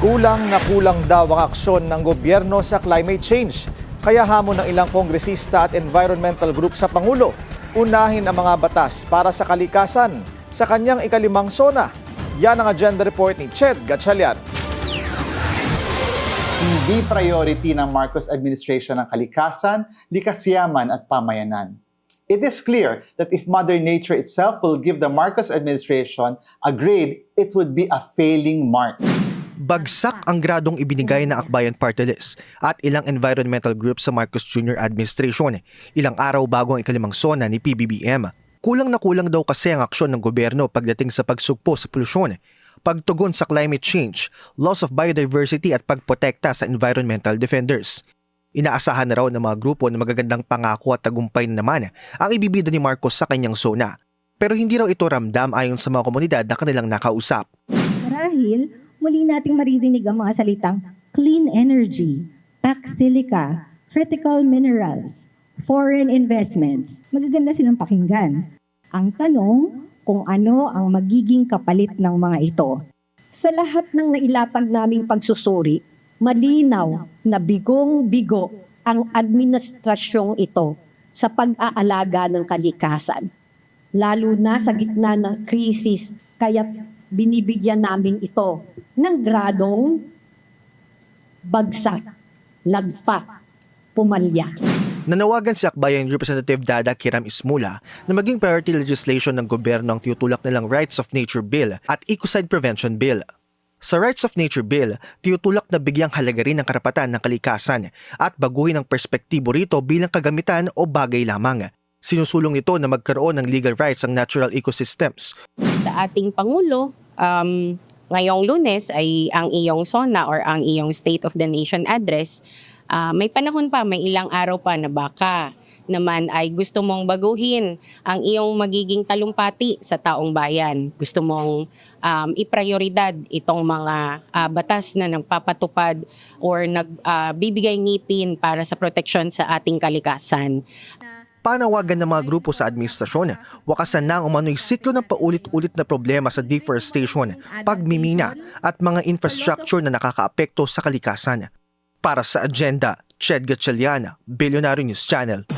Kulang na kulang daw ang aksyon ng gobyerno sa climate change. Kaya hamon ng ilang kongresista at environmental group sa Pangulo, unahin ang mga batas para sa kalikasan sa kanyang ikalimang SONA. Yan ang agenda report ni Ched Gatchalian. Hindi priority ng Marcos administration ang kalikasan, likas yaman at pamayanan. It is clear that if Mother Nature itself will give the Marcos administration a grade, it would be a failing mark. Bagsak ang gradong ibinigay ng Akbayan Party List at ilang environmental groups sa Marcos Jr. administration, ilang araw bago ang ikalimang SONA ni PBBM. Kulang na kulang daw kasi ang aksyon ng gobyerno pagdating sa pagsugpo sa polusyon, pagtugon sa climate change, loss of biodiversity at pagprotekta sa environmental defenders. Inaasahan na raw ng mga grupo na magagandang pangako at tagumpay naman ang ibibida ni Marcos sa kanyang SONA. Pero hindi raw ito ramdam ayon sa mga komunidad na kanilang nakausap. Marahil, muli nating maririnig ang mga salitang clean energy, tax silica, critical minerals, foreign investments. Magaganda silang pakinggan. Ang tanong, kung ano ang magiging kapalit ng mga ito. Sa lahat ng nailatag naming pagsusuri, malinaw na bigong-bigo ang administrasyong ito sa pag-aalaga ng kalikasan. Lalo na sa gitna ng krisis, kaya binibigyan namin ito ng gradong bagsak, lagpak, pumalya. Nanawagan si Akbayan Representative Dada Kiram Ismula na maging priority legislation ng gobyerno ang tinutulak nilang Rights of Nature Bill at Ecocide Prevention Bill. Sa Rights of Nature Bill, tinutulak na bigyang halaga rin ang karapatan ng kalikasan at baguhin ang perspektibo rito bilang kagamitan o bagay lamang. Sinusulong ito na magkaroon ng legal rights ang natural ecosystems. Sa ating Pangulo, ngayong Lunes ay ang iyong SONA or ang iyong State of the Nation Address. May panahon pa, may ilang araw pa na baka naman ay gusto mong baguhin ang iyong magiging talumpati sa taong bayan. Gusto mong iprioridad itong mga batas na nagpapatupad or nagbibigay ngipin para sa proteksyon sa ating kalikasan. Panawagan ng mga grupo sa administrasyon, wakasan na ang umano'y siklo ng paulit-ulit na problema sa deforestation, pagmimina at mga infrastructure na nakakaapekto sa kalikasan. Para sa agenda, Ched Gatchalian, Billionaire News Channel.